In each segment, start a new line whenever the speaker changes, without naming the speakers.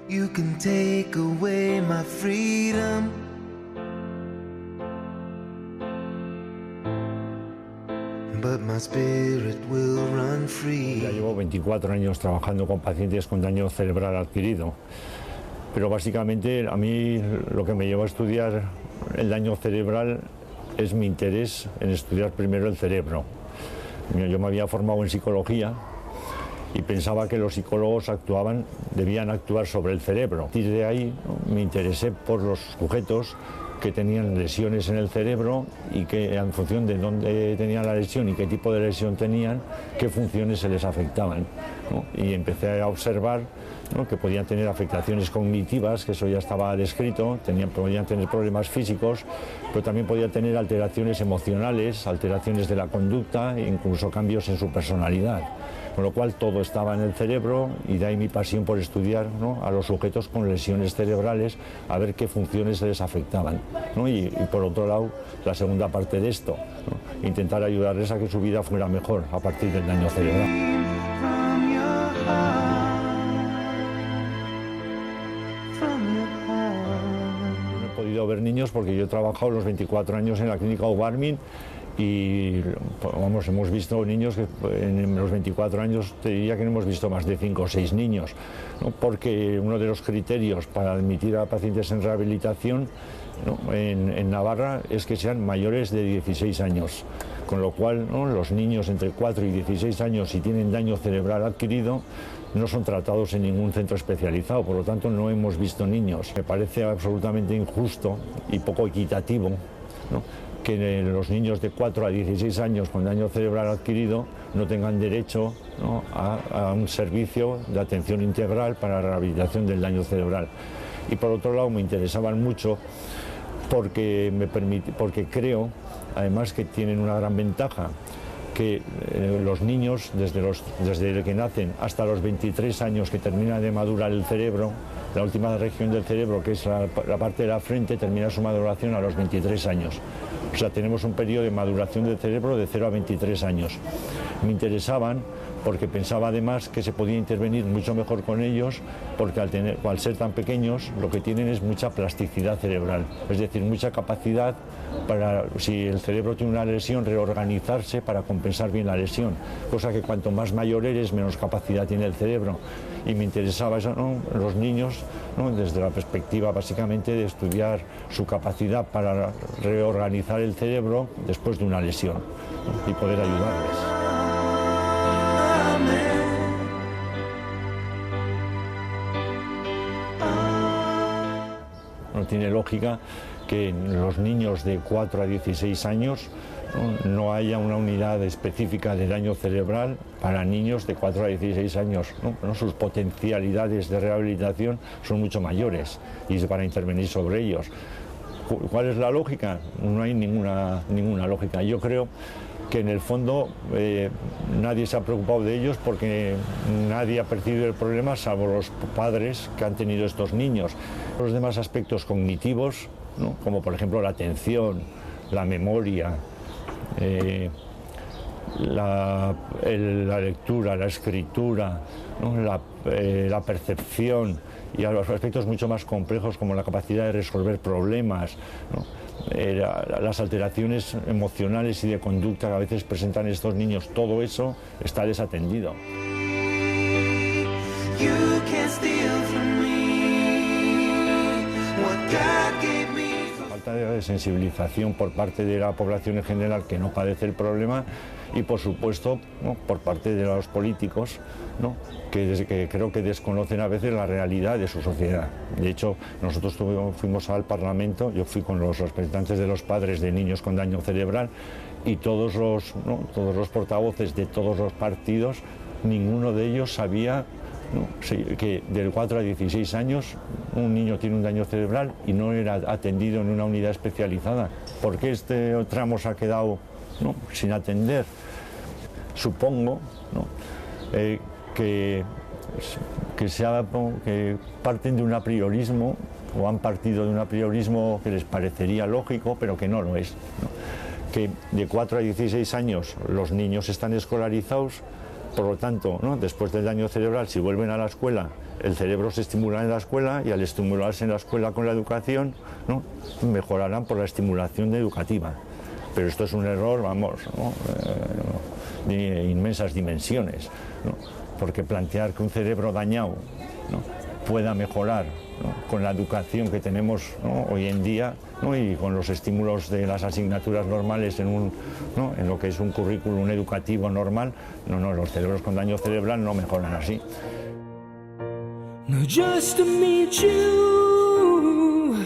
You can take away my freedom, but my spirit will run free.
Ya llevo 24 años trabajando con pacientes con daño cerebral adquirido, pero básicamente a mí lo que me llevó a estudiar el daño cerebral es mi interés en estudiar primero el cerebro. Yo me había formado en psicología y pensaba que los psicólogos debían actuar sobre el cerebro. Y de ahí, ¿no?, me interesé por los sujetos que tenían lesiones en el cerebro y que en función de dónde tenían la lesión y qué tipo de lesión tenían, qué funciones se les afectaban, ¿no? Y empecé a observar, ¿no?, que podían tener afectaciones cognitivas, que eso ya estaba descrito, podían tener problemas físicos, pero también podían tener alteraciones emocionales, alteraciones de la conducta e incluso cambios en su personalidad. Con lo cual todo estaba en el cerebro y de ahí mi pasión por estudiar, ¿no?, a los sujetos con lesiones cerebrales, a ver qué funciones se les afectaban, ¿no? Y por otro lado, la segunda parte de esto, ¿no?, intentar ayudarles a que su vida fuera mejor a partir del daño cerebral. No he podido ver niños porque yo he trabajado los 24 años en la clínica O'Barmin y vamos, hemos visto niños que en los 24 años te diría que no hemos visto más de 5 o 6 niños, ¿no?, porque uno de los criterios para admitir a pacientes en rehabilitación, ¿no?, en Navarra es que sean mayores de 16 años, con lo cual, ¿no?, los niños entre 4 y 16 años, si tienen daño cerebral adquirido, no son tratados en ningún centro especializado, por lo tanto no hemos visto niños. Me parece absolutamente injusto y poco equitativo, ¿no?, que los niños de 4 a 16 años con daño cerebral adquirido no tengan derecho, ¿no?, a un servicio de atención integral para la rehabilitación del daño cerebral. Y por otro lado me interesaban mucho porque creo, además, que tienen una gran ventaja, que los niños, desde que nacen hasta los 23 años que termina de madurar el cerebro, la última región del cerebro, que es la parte de la frente, termina su maduración a los 23 años. O sea, tenemos un periodo de maduración del cerebro de 0 a 23 años. Me interesaban porque pensaba además que se podía intervenir mucho mejor con ellos, porque al ser tan pequeños lo que tienen es mucha plasticidad cerebral, es decir, mucha capacidad para, si el cerebro tiene una lesión, reorganizarse para compensar bien la lesión, cosa que cuanto más mayor eres, menos capacidad tiene el cerebro. Y me interesaba eso, ¿no?, los niños, ¿no?, desde la perspectiva básicamente de estudiar su capacidad para reorganizar el cerebro después de una lesión, ¿no?, y poder ayudarles. No tiene lógica que en los niños de 4 a 16 años no haya una unidad específica de daño cerebral para niños de 4 a 16 años, ¿no? Sus potencialidades de rehabilitación son mucho mayores y es para intervenir sobre ellos. ¿Cuál es la lógica? No hay ninguna lógica. Yo creo que en el fondo nadie se ha preocupado de ellos porque nadie ha percibido el problema salvo los padres que han tenido estos niños. Los demás aspectos cognitivos, ¿no?, como por ejemplo la atención, la memoria, la lectura, la escritura, ¿no?, la percepción, y a los aspectos mucho más complejos como la capacidad de resolver problemas, ¿no?, las alteraciones emocionales y de conducta que a veces presentan estos niños, todo eso está desatendido. Falta de sensibilización por parte de la población en general que no padece el problema y por supuesto, ¿no?, por parte de los políticos, ¿no?, que creo que desconocen a veces la realidad de su sociedad. De hecho, nosotros fuimos al Parlamento, yo fui con los representantes de los padres de niños con daño cerebral y todos los portavoces de todos los partidos, ninguno de ellos sabía, ¿no?, que del 4 a 16 años un niño tiene un daño cerebral y no era atendido en una unidad especializada. ¿Por qué este tramo se ha quedado, ¿no?, sin atender? Supongo, ¿no?, que parten de un apriorismo o han partido de un apriorismo que les parecería lógico, pero que no lo es, ¿no? Que de 4 a 16 años los niños están escolarizados, por lo tanto, ¿no?, después del daño cerebral, si vuelven a la escuela, el cerebro se estimula en la escuela y al estimularse en la escuela con la educación, ¿no? Mejorarán por la estimulación educativa. Pero esto es un error, vamos, ¿no? De inmensas dimensiones, ¿no? Porque plantear que un cerebro dañado, ¿no? pueda mejorar, ¿no? con la educación que tenemos, ¿no? hoy en día, ¿no? y con los estímulos de las asignaturas normales ¿no? en lo que es un currículum educativo normal, no, los cerebros con daño cerebral no mejoran así.
Just to meet you.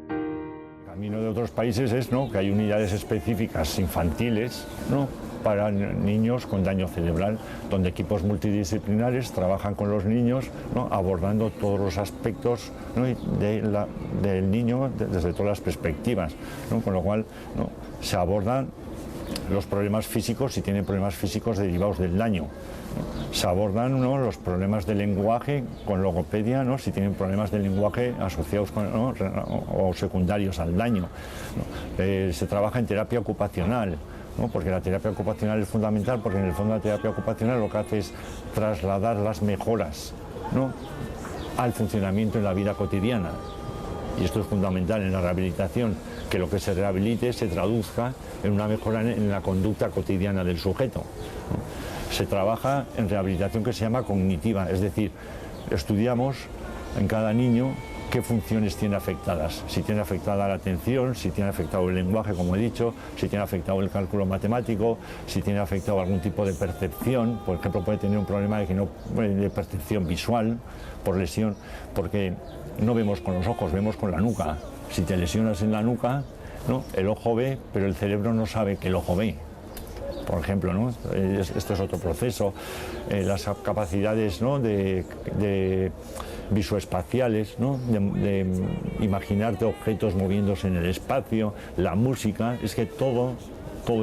El camino de otros países es, ¿no? que hay unidades específicas infantiles, ¿no? para niños con daño cerebral, donde equipos multidisciplinares trabajan con los niños, ¿no? abordando todos los aspectos, ¿no? del niño desde todas las perspectivas, ¿no? con lo cual, ¿no? se abordan los problemas físicos si tienen problemas físicos derivados del daño. Se abordan, ¿no? los problemas de lenguaje con logopedia, ¿no? si tienen problemas de lenguaje asociados con, ¿no? o secundarios al daño. ¿No? Se trabaja en terapia ocupacional, ¿no? porque la terapia ocupacional es fundamental, porque en el fondo la terapia ocupacional lo que hace es trasladar las mejoras, ¿no? al funcionamiento en la vida cotidiana. Y esto es fundamental en la rehabilitación, que lo que se rehabilite se traduzca en una mejora en la conducta cotidiana del sujeto, ¿no? Se trabaja en rehabilitación que se llama cognitiva, es decir, estudiamos en cada niño qué funciones tiene afectadas, si tiene afectada la atención, si tiene afectado el lenguaje, como he dicho, si tiene afectado el cálculo matemático, si tiene afectado algún tipo de percepción, por ejemplo, puede tener un problema de percepción visual por lesión, porque no vemos con los ojos, vemos con la nuca. Si te lesionas en la nuca, ¿no? el ojo ve, pero el cerebro no sabe que el ojo ve. Por ejemplo, ¿no? Esto es otro proceso. Las capacidades, ¿no? de visoespaciales, ¿no? de imaginarte objetos moviéndose en el espacio, la música, es que todo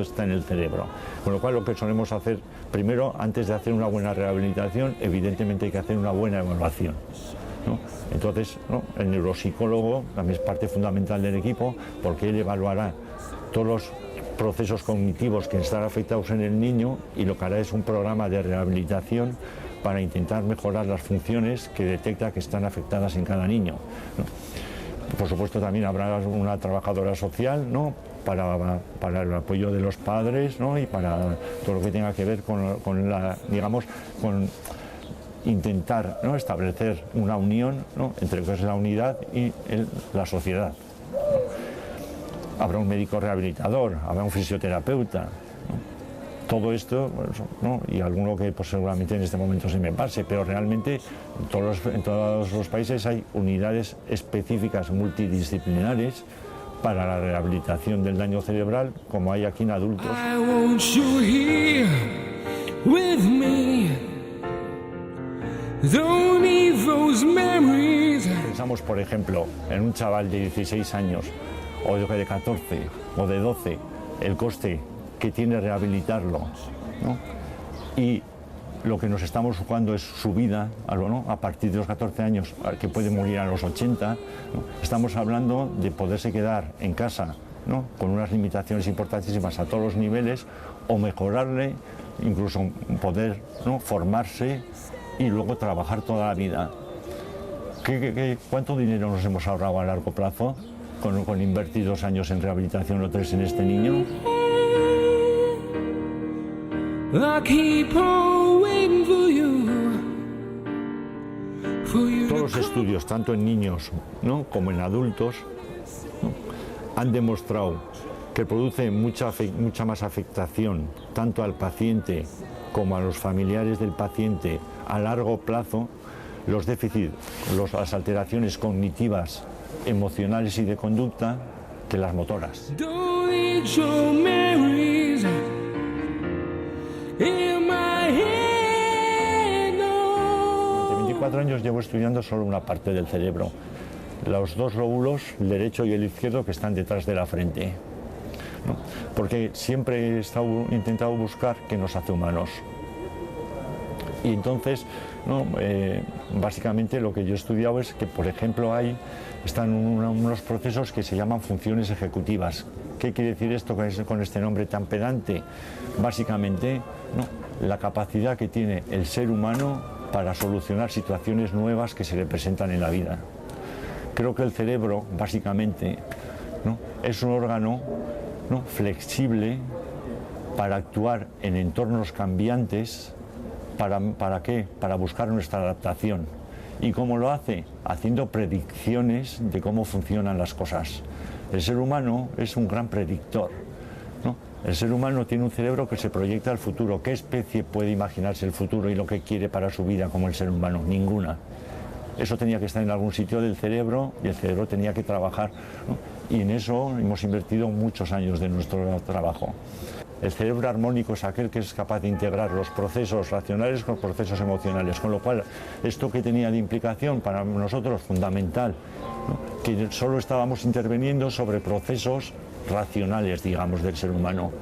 está en el cerebro. Con lo cual, lo que solemos hacer primero, antes de hacer una buena rehabilitación, evidentemente hay que hacer una buena evaluación, ¿no? Entonces, ¿no? el neuropsicólogo también es parte fundamental del equipo, porque él evaluará todos los procesos cognitivos que están afectados en el niño y lo que hará es un programa de rehabilitación para intentar mejorar las funciones que detecta que están afectadas en cada niño, ¿no? Por supuesto, también habrá una trabajadora social, ¿no? para el apoyo de los padres, ¿no? y para todo lo que tenga que ver con intentar, ¿no? establecer una unión, ¿no? entre lo que es la unidad y la sociedad. Habrá un médico rehabilitador, habrá un fisioterapeuta, ¿no? Todo esto, ¿no? y alguno que pues, seguramente en este momento se me pase, pero realmente en todos los países hay unidades específicas multidisciplinares para la rehabilitación del daño cerebral, como hay aquí en adultos.
I want you here with me. Don't leave those memories.
Pensamos, por ejemplo, en un chaval de 16 años, o de 14, o de 12, el coste que tiene rehabilitarlo, ¿no? Y lo que nos estamos jugando es su vida, ¿no? a partir de los 14 años, que puede morir a los 80, ¿no? Estamos hablando de poderse quedar en casa, ¿no? con unas limitaciones importantísimas a todos los niveles, o mejorarle, incluso poder, ¿no? formarse y luego trabajar toda la vida. ¿Cuánto dinero nos hemos ahorrado a largo plazo con invertir 2 años en rehabilitación o 3 en este niño?
I keep on waiting for you.
Todos los estudios, tanto en niños, ¿no? como en adultos, ¿no? han demostrado que produce mucha más afectación tanto al paciente como a los familiares del paciente a largo plazo los déficits, las alteraciones cognitivas, emocionales y de conducta que las motoras.
Don't need your memories in my head, no.
Durante 24 años llevo estudiando solo una parte del cerebro, los 2 lóbulos, el derecho y el izquierdo, que están detrás de la frente, ¿no? Porque siempre he intentado buscar qué nos hace humanos. Y entonces, ¿no? Básicamente lo que yo he estudiado es que, por ejemplo, están unos procesos que se llaman funciones ejecutivas. ¿Qué quiere decir esto con este nombre tan pedante? Básicamente, ¿no? la capacidad que tiene el ser humano para solucionar situaciones nuevas que se le presentan en la vida. Creo que el cerebro, básicamente, ¿no?, es un órgano, ¿no?, flexible para actuar en entornos cambiantes. ¿Para qué? Para buscar nuestra adaptación. ¿Y cómo lo hace? Haciendo predicciones de cómo funcionan las cosas. El ser humano es un gran predictor, ¿no? El ser humano tiene un cerebro que se proyecta al futuro. ¿Qué especie puede imaginarse el futuro y lo que quiere para su vida como el ser humano? Ninguna. Eso tenía que estar en algún sitio del cerebro y el cerebro tenía que trabajar, ¿no? Y en eso hemos invertido muchos años de nuestro trabajo. El cerebro armónico es aquel que es capaz de integrar los procesos racionales con los procesos emocionales, con lo cual esto que tenía de implicación para nosotros fundamental, ¿no?, que solo estábamos interviniendo sobre procesos racionales, digamos, del ser humano,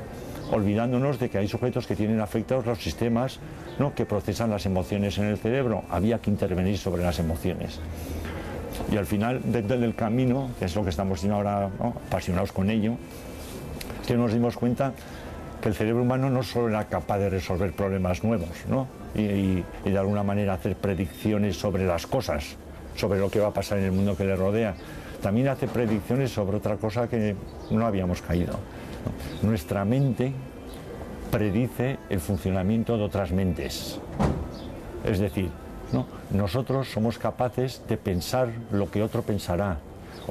olvidándonos de que hay sujetos que tienen afectados los sistemas, ¿no?, que procesan las emociones en el cerebro. Había que intervenir sobre las emociones. Y al final, dentro del camino, que es lo que estamos ahora, ¿no?, apasionados con ello, que nos dimos cuenta que el cerebro humano no solo era capaz de resolver problemas nuevos, ¿no?, y de alguna manera hacer predicciones sobre las cosas, sobre lo que va a pasar en el mundo que le rodea, también hace predicciones sobre otra cosa que no habíamos caído, ¿no? Nuestra mente predice el funcionamiento de otras mentes. Es decir, ¿no?, nosotros somos capaces de pensar lo que otro pensará,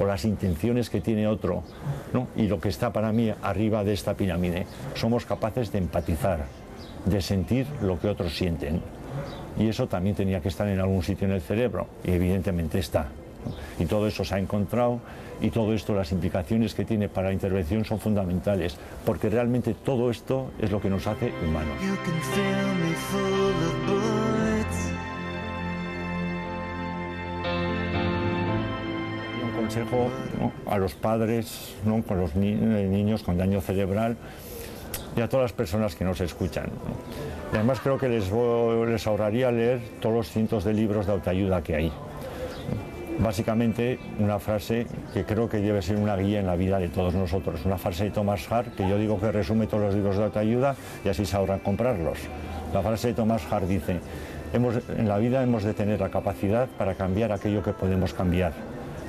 o las intenciones que tiene otro, ¿no?, y lo que está para mí arriba de esta pirámide. Somos capaces de empatizar, de sentir lo que otros sienten. Y eso también tenía que estar en algún sitio en el cerebro, y evidentemente está, ¿no? Y todo eso se ha encontrado, y todo esto, las implicaciones que tiene para la intervención son fundamentales, porque realmente todo esto es lo que nos hace humanos.
You can fill me full of bullets.
Consejo, ¿no?, a los padres, ¿no?, con los niños con daño cerebral y a todas las personas que nos escuchan, ¿no? Y además creo que les ahorraría leer todos los cientos de libros de autoayuda que hay. Básicamente una frase que creo que debe ser una guía en la vida de todos nosotros, una frase de Thomas Hart que yo digo que resume todos los libros de autoayuda y así se ahorran comprarlos. La frase de Thomas Hart dice: en la vida hemos de tener la capacidad para cambiar aquello que podemos cambiar,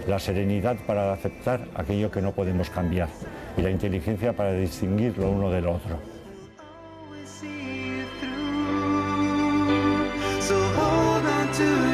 la serenidad para aceptar aquello que no podemos cambiar y la inteligencia para distinguir lo uno del otro.
So hold on to